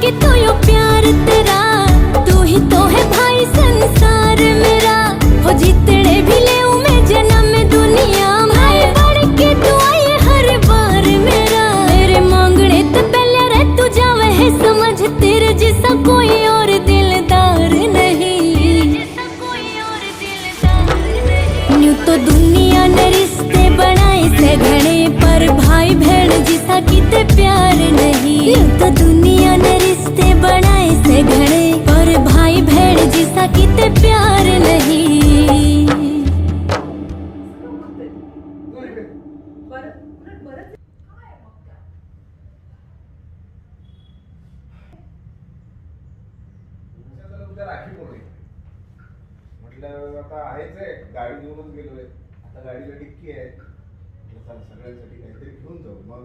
के तो यो प्यार तेरा, तू ही तो है भाई संसार मेरा। हो जितने भी ले मैं जन्म में दुनिया भाई बढ़ के तू आई हर बार मेरा। मेरे मांगने तो पहले रे तू जावे है समझ, तेरे जैसा कोई और दिलदार नहीं। न्यू तो दुनिया ने रिश्ते बनाए से घने, पर भाई बहन जिसा किते प्यार नहीं। न्यू तो दुनिया ने रिश्ते बनाए से घने, पर भाई बहन जिसा किते प्यार नहीं। राखी पौर्णिमा म्हटलं आता आहेच आहे, गाडी घेऊनच गेलोय, आता गाडीला डिक्की आहे, सगळ्यांसाठी काहीतरी घेऊन जाऊ मग.